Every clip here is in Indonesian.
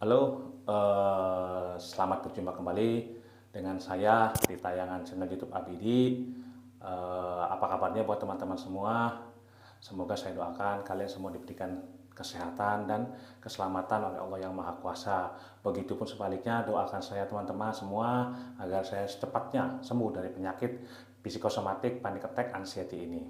Halo, selamat berjumpa kembali dengan saya di tayangan channel YouTube Abidi. Apa kabarnya buat teman-teman semua? Semoga saya doakan kalian semua diberikan kesehatan dan keselamatan oleh Allah yang Maha Kuasa. Begitupun sebaliknya, doakan saya teman-teman semua agar saya secepatnya sembuh dari penyakit psikosomatik panic attack anxiety ini.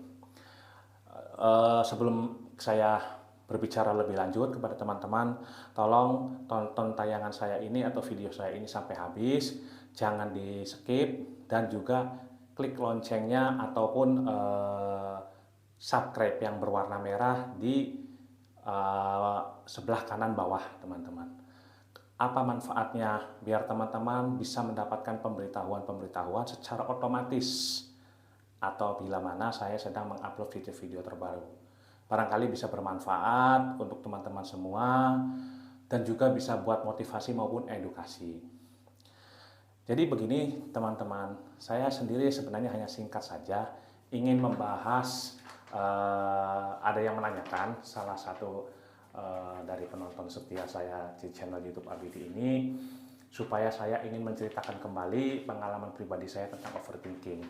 Sebelum saya berbicara lebih lanjut kepada teman-teman, tolong tonton tayangan saya ini atau video saya ini sampai habis, jangan di skip, dan juga klik loncengnya ataupun subscribe yang berwarna merah di sebelah kanan bawah teman-teman. Apa manfaatnya? Biar teman-teman bisa mendapatkan pemberitahuan-pemberitahuan secara otomatis atau bila mana saya sedang mengupload video-video terbaru. Barangkali bisa bermanfaat untuk teman-teman semua dan juga bisa buat motivasi maupun edukasi. Jadi begini teman-teman, saya sendiri sebenarnya hanya singkat saja ingin membahas, ada yang menanyakan, salah satu dari penonton setia saya di channel YouTube Abidi ini, supaya saya ingin menceritakan kembali pengalaman pribadi saya tentang overthinking.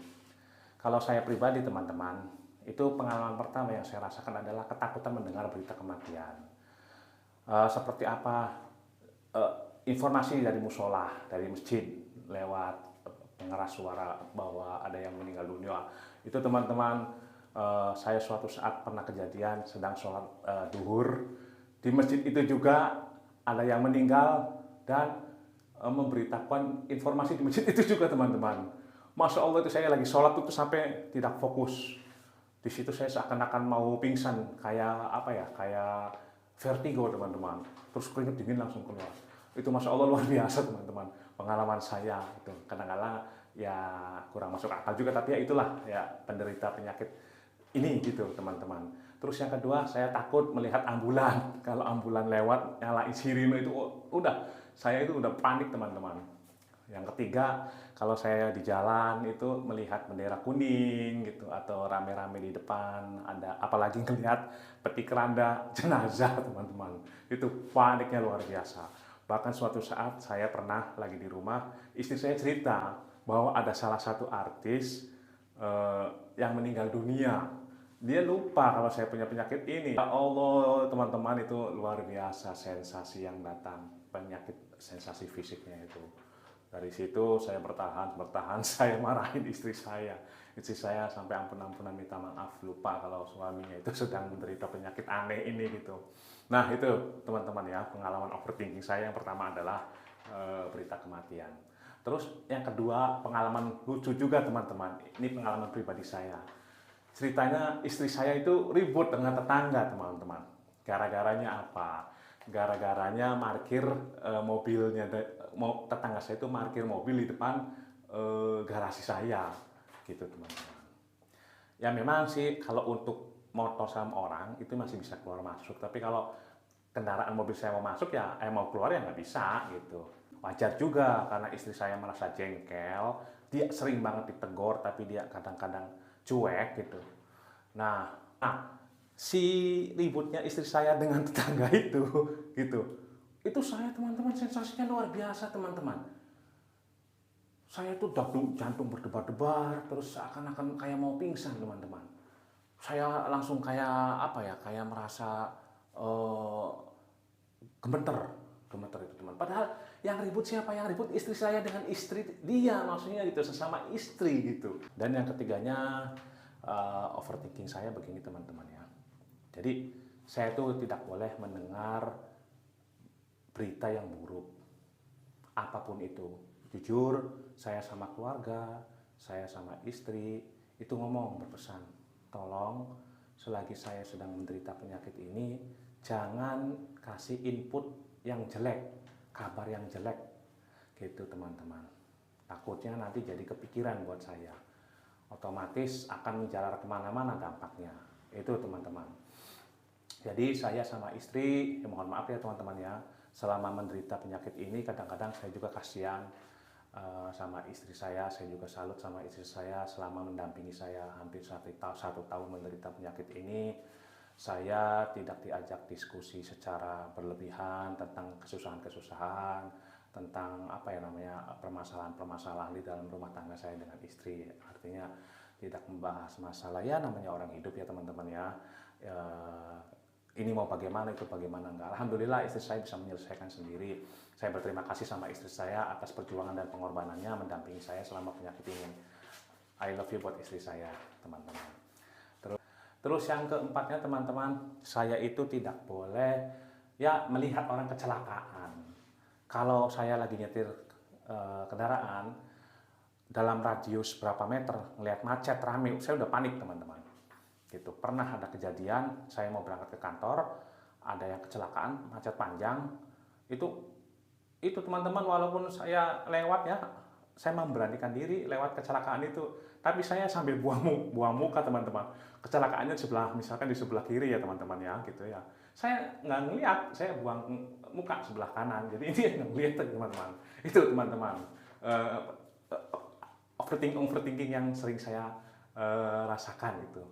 Kalau saya pribadi teman-teman, itu pengalaman pertama yang saya rasakan adalah ketakutan mendengar berita kematian. Seperti apa? Informasi dari musola, dari masjid, lewat pengeras suara bahwa ada yang meninggal dunia. Itu teman-teman, saya suatu saat pernah kejadian sedang sholat duhur. Di masjid itu juga ada yang meninggal dan memberitakan informasi di masjid itu juga teman-teman. Masya Allah, itu saya lagi sholat itu sampai tidak fokus. Di situ saya seakan-akan mau pingsan, kayak apa ya, kayak vertigo teman-teman. Terus keringat dingin langsung keluar. Itu Masya Allah luar biasa teman-teman. Pengalaman saya itu kadang-kadang ya kurang masuk akal juga, tapi ya itulah ya penderita penyakit ini gitu teman-teman. Terus yang kedua, saya takut melihat ambulan. Kalau ambulan lewat nyalain sirine itu udah, saya itu udah panik teman-teman. Yang ketiga, kalau saya di jalan itu melihat bendera kuning gitu atau rame-rame di depan, ada apalagi ngelihat peti keranda jenazah teman-teman. Itu paniknya luar biasa. Bahkan suatu saat saya pernah lagi di rumah, istri saya cerita bahwa ada salah satu artis yang meninggal dunia. Dia lupa kalau saya punya penyakit ini. Ya Allah teman-teman, itu luar biasa sensasi yang datang, penyakit sensasi fisiknya itu. Dari situ saya bertahan, saya marahin istri saya. Istri saya sampai ampun-ampunan minta maaf, lupa kalau suaminya itu sedang menderita penyakit aneh ini gitu. Nah itu teman-teman ya, pengalaman overthinking saya yang pertama adalah berita kematian. Terus yang kedua, pengalaman lucu juga teman-teman. Ini pengalaman pribadi saya. Ceritanya istri saya itu ribut dengan tetangga teman-teman. Gara-garanya apa? Gara-garanya parkir mobilnya, tetangga saya itu parkir mobil di depan garasi saya gitu teman-teman. Ya memang sih kalau untuk motor sama orang itu masih bisa keluar masuk, tapi kalau kendaraan mobil saya mau masuk ya mau keluar ya nggak bisa gitu. Wajar juga karena istri saya merasa jengkel, dia sering banget ditegur tapi dia kadang-kadang cuek gitu. Nah, si ributnya istri saya dengan tetangga itu gitu, itu saya teman-teman sensasinya luar biasa teman-teman. Saya tuh jantung berdebar-debar, terus seakan-akan kayak mau pingsan teman-teman. Saya langsung kayak apa ya, kayak merasa uh, gemeter, gemeter itu teman. Padahal yang ribut siapa? Yang ribut istri saya dengan istri dia, maksudnya gitu, sesama istri gitu. Dan yang ketiganya, overthinking saya begini teman-teman ya. Jadi saya tuh tidak boleh mendengar berita yang buruk, apapun itu. Jujur, saya sama keluarga, saya sama istri itu ngomong berpesan, tolong selagi saya sedang menderita penyakit ini, jangan kasih input yang jelek, kabar yang jelek gitu teman-teman. Takutnya nanti jadi kepikiran buat saya, otomatis akan menjalar kemana-mana dampaknya. Itu teman-teman. Jadi saya sama istri, ya mohon maaf ya teman-teman ya, selama menderita penyakit ini kadang-kadang saya juga kasihan sama istri saya juga salut sama istri saya selama mendampingi saya hampir satu tahun menderita penyakit ini. Saya tidak diajak diskusi secara berlebihan tentang kesusahan-kesusahan, tentang apa ya namanya permasalahan-permasalahan di dalam rumah tangga saya dengan istri. Artinya tidak membahas masalah ya namanya orang hidup ya teman-teman ya. Ini mau bagaimana itu bagaimana enggak. Alhamdulillah istri saya bisa menyelesaikan sendiri. Saya berterima kasih sama istri saya atas perjuangan dan pengorbanannya mendampingi saya selama penyakit ini. I love you buat istri saya teman-teman. Terus yang keempatnya teman-teman, saya itu tidak boleh ya melihat orang kecelakaan. Kalau saya lagi nyetir kendaraan dalam radius berapa meter, ngelihat macet rame, saya udah panik teman-teman. Gitu. Pernah ada kejadian, saya mau berangkat ke kantor, ada yang kecelakaan, macet panjang. Itu teman-teman walaupun saya lewat ya, saya memberanikan diri lewat kecelakaan itu, tapi saya sambil buang muka teman-teman. Kecelakaannya misalkan di sebelah kiri ya teman-teman ya, gitu ya. Saya nggak ngeliat, saya buang muka sebelah kanan, jadi ini yang ngeliat teman-teman. Itu teman-teman, overthinking yang sering saya rasakan itu.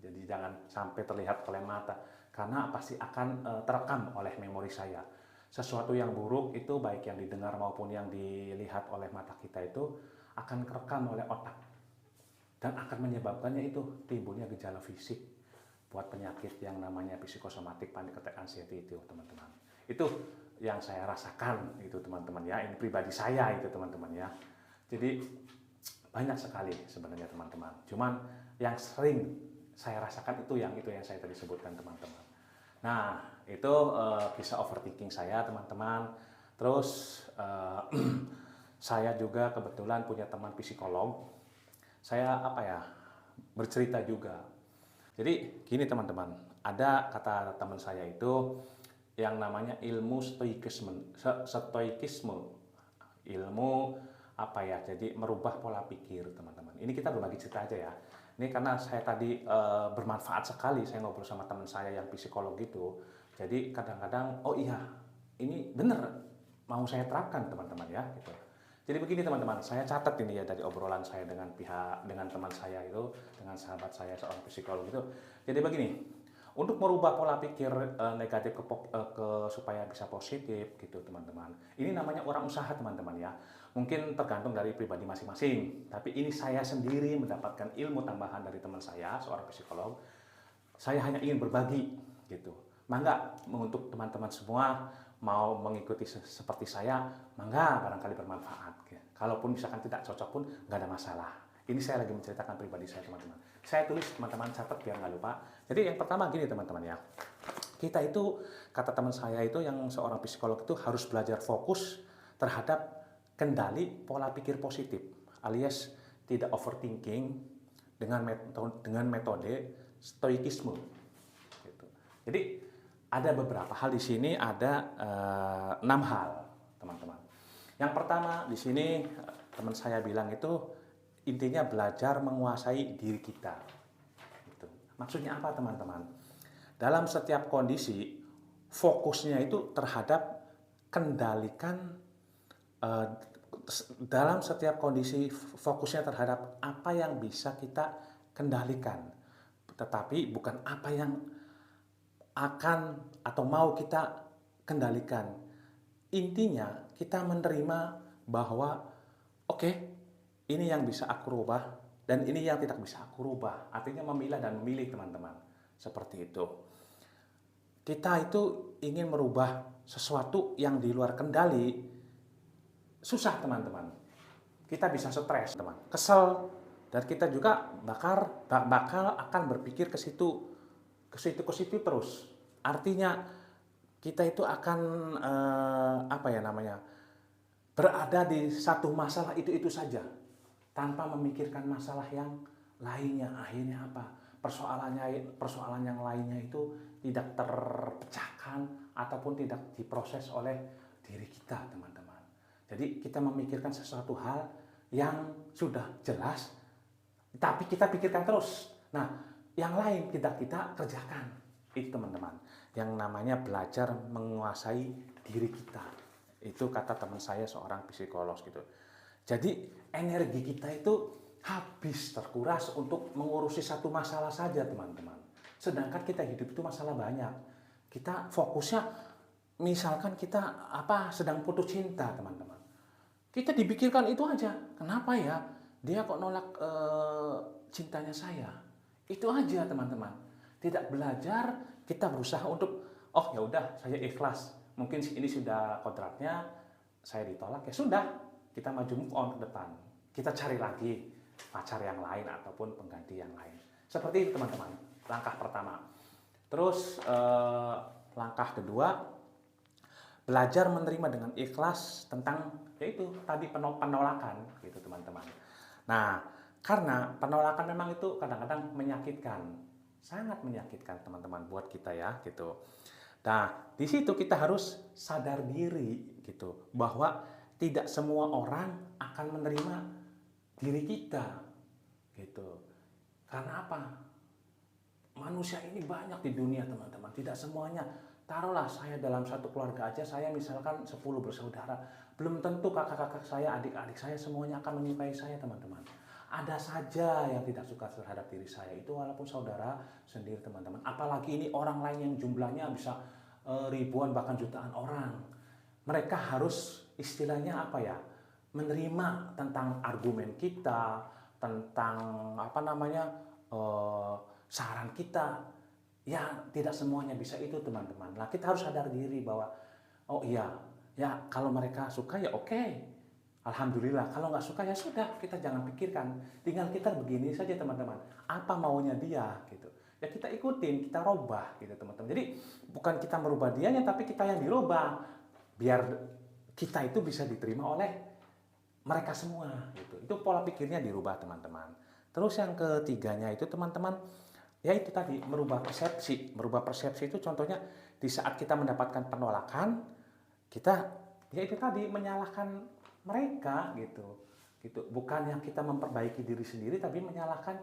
Jadi jangan sampai terlihat oleh mata, karena pasti akan terekam oleh memori saya. Sesuatu yang buruk itu baik yang didengar maupun yang dilihat oleh mata kita itu akan kerekam oleh otak dan akan menyebabkannya itu timbulnya gejala fisik buat penyakit yang namanya psikosomatik panic attack anxiety itu teman-teman. Itu yang saya rasakan itu teman-teman ya, ini pribadi saya itu teman-teman ya. Jadi banyak sekali sebenarnya teman-teman, cuman yang sering saya rasakan itu yang saya tadi sebutkan teman-teman. Nah, itu kisah overthinking saya teman-teman. Terus saya juga kebetulan punya teman psikolog. Saya bercerita juga. Jadi gini teman-teman, ada kata teman saya itu yang namanya ilmu stoikisme. Ilmu jadi merubah pola pikir teman-teman. Ini kita berbagi cerita aja ya. Ini karena saya tadi bermanfaat sekali saya ngobrol sama teman saya yang psikolog gitu. Jadi kadang-kadang oh iya ini bener mau saya terapkan teman-teman ya gitu. Jadi begini teman-teman, saya catat ini ya dari obrolan saya dengan teman saya itu, dengan sahabat saya seorang psikolog itu. Jadi begini, untuk merubah pola pikir negatif supaya bisa positif gitu teman-teman. Ini namanya orang usaha teman-teman ya. Mungkin tergantung dari pribadi masing-masing. Tapi ini saya sendiri mendapatkan ilmu tambahan dari teman saya, seorang psikolog. Saya hanya ingin berbagi gitu. Mangga untuk teman-teman semua mau mengikuti seperti saya, mangga barangkali bermanfaat. Kalaupun misalkan tidak cocok pun nggak ada masalah. Ini saya lagi menceritakan pribadi saya teman-teman. Saya tulis teman-teman catat biar nggak lupa. Jadi yang pertama gini teman-teman ya. Kita itu, kata teman saya itu yang seorang psikolog itu harus belajar fokus terhadap kendali pola pikir positif alias tidak overthinking dengan metode stoikisme. Gitu. Jadi ada beberapa hal di sini, ada 6 hal teman-teman. Yang pertama di sini teman saya bilang itu intinya belajar menguasai diri kita. Gitu. Maksudnya apa teman-teman? Dalam setiap kondisi fokusnya itu terhadap kendalikan dalam setiap kondisi fokusnya terhadap apa yang bisa kita kendalikan, tetapi bukan apa yang akan atau mau kita kendalikan. Intinya kita menerima bahwa oke, ini yang bisa aku rubah dan ini yang tidak bisa aku rubah. Artinya memilah dan memilih teman-teman. Seperti itu. Kita itu ingin merubah sesuatu yang di luar kendali, susah teman-teman. Kita bisa stres teman, kesel, dan kita juga bakal akan berpikir ke situ terus. Artinya kita itu akan berada di satu masalah itu saja tanpa memikirkan masalah yang lainnya. Akhirnya apa? Persoalan yang lainnya itu tidak terpecahkan ataupun tidak diproses oleh diri kita teman-teman. Jadi kita memikirkan sesuatu hal yang sudah jelas, tapi kita pikirkan terus. Nah, yang lain tidak kita kerjakan. Itu teman-teman, yang namanya belajar menguasai diri kita. Itu kata teman saya seorang psikolog gitu. Jadi energi kita itu habis terkuras untuk mengurusi satu masalah saja teman-teman. Sedangkan kita hidup itu masalah banyak. Kita fokusnya, misalkan kita sedang putus cinta, teman-teman. Kita dipikirkan itu aja. Kenapa ya? Dia kok nolak cintanya saya? Itu aja, teman-teman. Tidak belajar, kita berusaha untuk, oh ya udah, saya ikhlas. Mungkin ini sudah kontraknya, saya ditolak, ya sudah, kita maju move on ke depan. Kita cari lagi pacar yang lain ataupun pengganti yang lain. Seperti itu, teman-teman. Langkah pertama. Terus langkah kedua, belajar menerima dengan ikhlas tentang yaitu tadi penolakan gitu, teman-teman. Nah, karena penolakan memang itu kadang-kadang menyakitkan, sangat menyakitkan, teman-teman, buat kita ya gitu. Nah, di situ kita harus sadar diri gitu bahwa tidak semua orang akan menerima diri kita gitu. Karena apa? Manusia ini banyak di dunia, teman-teman. Tidak semuanya. Taruhlah saya dalam satu keluarga aja, saya misalkan 10 bersaudara. Belum tentu kakak-kakak saya, adik-adik saya semuanya akan menyukai saya, teman-teman. Ada saja yang tidak suka terhadap diri saya. Itu walaupun saudara sendiri, teman-teman. Apalagi ini orang lain yang jumlahnya bisa ribuan bahkan jutaan orang. Mereka harus istilahnya apa ya? Menerima tentang argumen kita, tentang saran kita. Ya, tidak semuanya bisa itu, teman-teman. Nah, kita harus sadar diri bahwa oh iya, ya kalau mereka suka ya oke. Alhamdulillah, kalau nggak suka ya sudah, kita jangan pikirkan. Tinggal kita begini saja, teman-teman. Apa maunya dia gitu. Ya kita ikutin, kita robah gitu, teman-teman. Jadi bukan kita merubah dianya, tapi kita yang dirubah. Biar kita itu bisa diterima oleh mereka semua gitu. Itu pola pikirnya dirubah, teman-teman. Terus yang ketiganya itu, teman-teman, ya itu tadi, merubah persepsi. Merubah persepsi itu contohnya di saat kita mendapatkan penolakan, kita ya itu tadi menyalahkan mereka gitu. Bukannya kita memperbaiki diri sendiri, tapi menyalahkan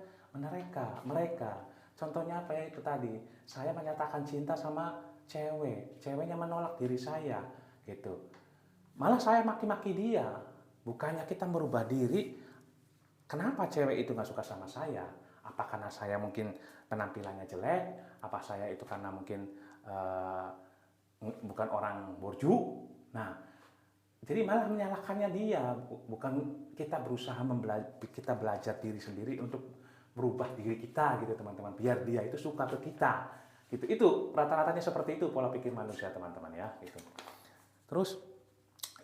mereka. Contohnya apa ya, itu tadi, saya menyatakan cinta sama ceweknya menolak diri saya gitu. Malah saya maki-maki dia. Bukannya kita merubah diri, kenapa cewek itu nggak suka sama saya? Apa karena saya mungkin penampilannya jelek? Apa saya itu karena mungkin bukan orang borju? Nah, jadi malah menyalahkannya dia. Bukan kita berusaha kita belajar diri sendiri untuk merubah diri kita gitu, teman-teman. Biar dia itu suka ke kita. Gitu. Itu rata-ratanya seperti itu pola pikir manusia, teman-teman ya. Gitu. Terus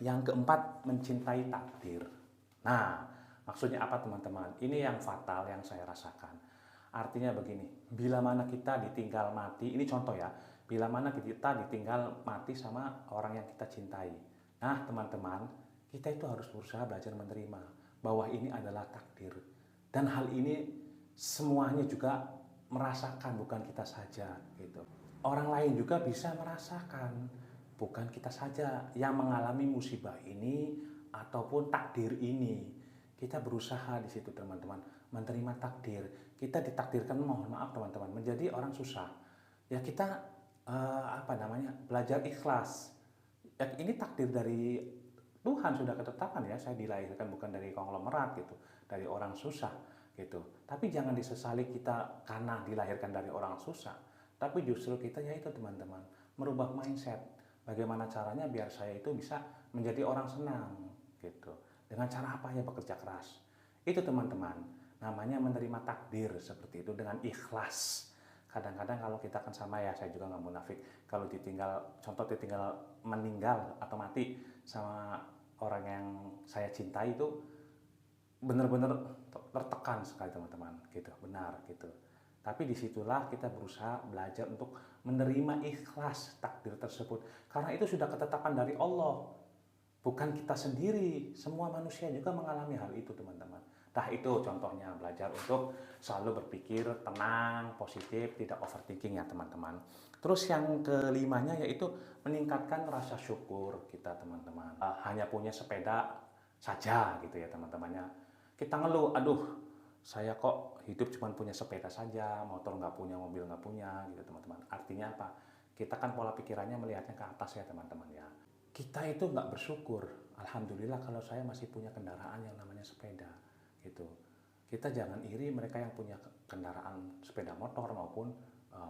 yang keempat, mencintai takdir. Nah, maksudnya apa, teman-teman? Ini yang fatal yang saya rasakan. Artinya begini, bila mana kita ditinggal mati, ini contoh ya, bila mana kita ditinggal mati sama orang yang kita cintai. Nah, teman-teman, kita itu harus berusaha belajar menerima bahwa ini adalah takdir. Dan hal ini semuanya juga merasakan, bukan kita saja gitu. Orang lain juga bisa merasakan, bukan kita saja yang mengalami musibah ini ataupun takdir ini. Kita berusaha di situ, teman-teman, menerima takdir. Kita ditakdirkan, mohon maaf, teman-teman, menjadi orang susah. Ya kita belajar ikhlas. Ya, ini takdir dari Tuhan, sudah ketetapan ya, saya dilahirkan bukan dari konglomerat gitu, dari orang susah gitu. Tapi jangan disesali kita karena dilahirkan dari orang susah. Tapi justru kita ya itu, teman-teman, merubah mindset. Bagaimana caranya biar saya itu bisa menjadi orang senang gitu. Dengan cara apa ya? Bekerja keras. Itu, teman-teman, namanya menerima takdir seperti itu dengan ikhlas. Kadang-kadang kalau kita kan sama ya, saya juga nggak munafik. Kalau ditinggal meninggal atau mati sama orang yang saya cintai, itu benar-benar tertekan sekali, teman-teman. Gitu, benar gitu. Tapi disitulah kita berusaha belajar untuk menerima ikhlas takdir tersebut. Karena itu sudah ketetapan dari Allah. Bukan kita sendiri. Semua manusia juga mengalami hal itu, teman-teman. Nah, itu contohnya, belajar untuk selalu berpikir tenang, positif, tidak overthinking ya, teman-teman. Terus yang kelimanya yaitu meningkatkan rasa syukur kita, teman-teman. Hanya punya sepeda saja gitu ya, teman-temannya. Kita ngeluh, aduh, saya kok hidup cuma punya sepeda saja, motor nggak punya, mobil nggak punya gitu, teman-teman. Artinya apa? Kita kan pola pikirannya melihatnya ke atas ya, teman-teman ya. Kita itu nggak bersyukur. Alhamdulillah kalau saya masih punya kendaraan yang namanya sepeda gitu. Kita jangan iri mereka yang punya kendaraan sepeda motor maupun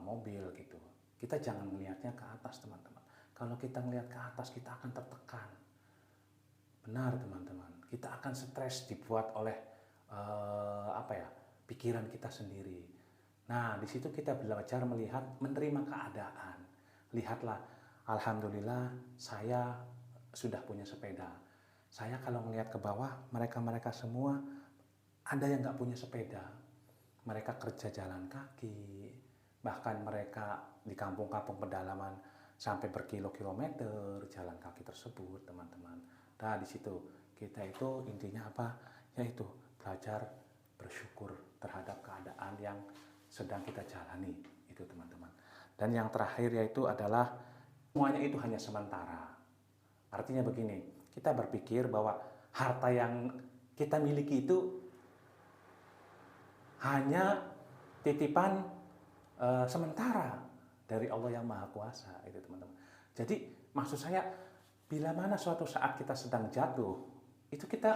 mobil gitu. Kita jangan melihatnya ke atas, teman-teman. Kalau kita melihat ke atas, kita akan tertekan. Benar, teman-teman. Kita akan stres dibuat oleh pikiran kita sendiri. Nah, di situ kita belajar melihat, menerima keadaan. Lihatlah, alhamdulillah saya sudah punya sepeda. Saya kalau melihat ke bawah, mereka semua ada yang nggak punya sepeda. Mereka kerja jalan kaki, bahkan mereka di kampung-kampung pedalaman sampai berkilo-kilometer jalan kaki tersebut, teman-teman. Nah, di situ kita itu intinya apa? Yaitu belajar bersyukur terhadap keadaan yang sedang kita jalani, itu teman-teman. Dan yang terakhir yaitu adalah semuanya itu hanya sementara. Artinya begini, kita berpikir bahwa harta yang kita miliki itu hanya titipan sementara dari Allah yang Maha Kuasa, itu teman-teman. Jadi maksud saya, bila mana suatu saat kita sedang jatuh, itu kita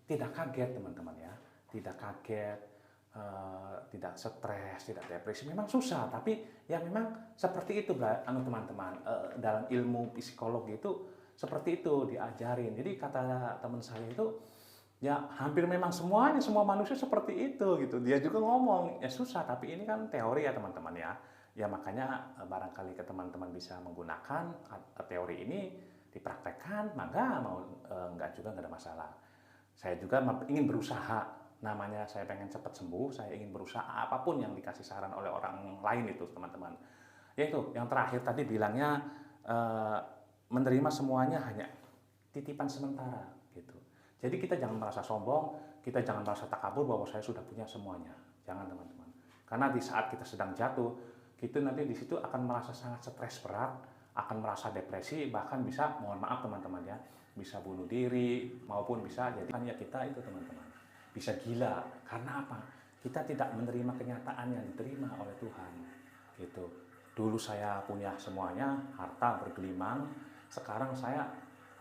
tidak kaget, teman-teman ya, tidak kaget, tidak stres, tidak depresi. Memang susah, tapi ya memang seperti itu, teman-teman. Dalam ilmu psikologi itu seperti itu diajarin. Jadi kata teman saya itu, ya hampir memang semua manusia seperti itu gitu. Dia juga ngomong, ya susah, tapi ini kan teori ya teman-teman ya. Ya makanya barangkali ke teman-teman bisa menggunakan teori ini, dipraktekkan, maka enggak juga enggak ada masalah. Saya juga ingin berusaha, namanya saya pengen cepat sembuh, saya ingin berusaha apapun yang dikasih saran oleh orang lain itu teman-teman. Yaitu yang terakhir tadi bilangnya, menerima semuanya hanya titipan sementara gitu. Jadi kita jangan merasa sombong, kita jangan merasa takabur bahwa saya sudah punya semuanya. Jangan, teman-teman. Karena di saat kita sedang jatuh, kita nanti di situ akan merasa sangat stres berat, akan merasa depresi, bahkan bisa, mohon maaf teman-teman ya, bisa bunuh diri, maupun bisa jadi ya kita itu teman-teman, bisa gila. Karena apa? Kita tidak menerima kenyataan yang diterima oleh Tuhan. Gitu. Dulu saya punya semuanya, harta bergelimang, sekarang saya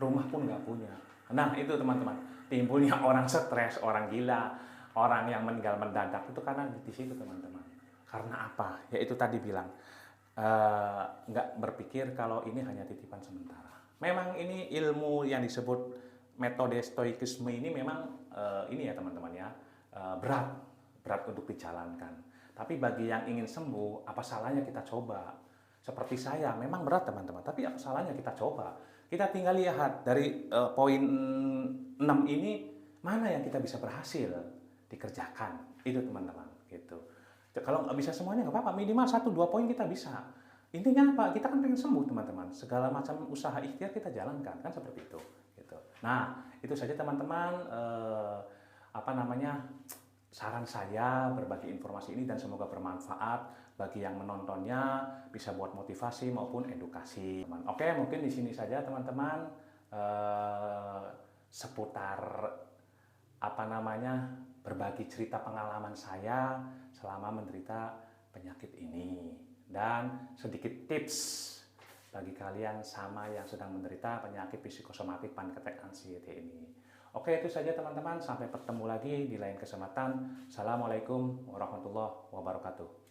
rumah pun nggak punya. Nah itu teman-teman, timbulnya orang stres, orang gila, orang yang meninggal mendadak itu karena di situ teman-teman. Karena apa? Ya itu tadi bilang, nggak berpikir kalau ini hanya titipan sementara. Memang ini ilmu yang disebut metode stoikisme ini memang ini ya teman-teman ya, berat untuk dijalankan. Tapi bagi yang ingin sembuh, apa salahnya kita coba? Seperti saya, memang berat teman-teman, tapi apa salahnya kita coba? Kita tinggal lihat dari poin 6 ini, mana yang kita bisa berhasil dikerjakan. Itu teman-teman, gitu. Kalau nggak bisa semuanya nggak apa-apa, minimal 1-2 poin kita bisa. Intinya apa? Kita kan pengen sembuh teman-teman. Segala macam usaha ikhtiar kita jalankan, kan seperti itu. Gitu. Nah, itu saja teman-teman. Saran saya berbagi informasi ini dan semoga bermanfaat bagi yang menontonnya, bisa buat motivasi maupun edukasi. Oke, mungkin di sini saja teman-teman seputar berbagi cerita pengalaman saya selama menderita penyakit ini dan sedikit tips bagi kalian sama yang sedang menderita penyakit psikosomatik panic attack anxiety ini. Oke, itu saja teman-teman. Sampai bertemu lagi di lain kesempatan. Assalamualaikum warahmatullahi wabarakatuh.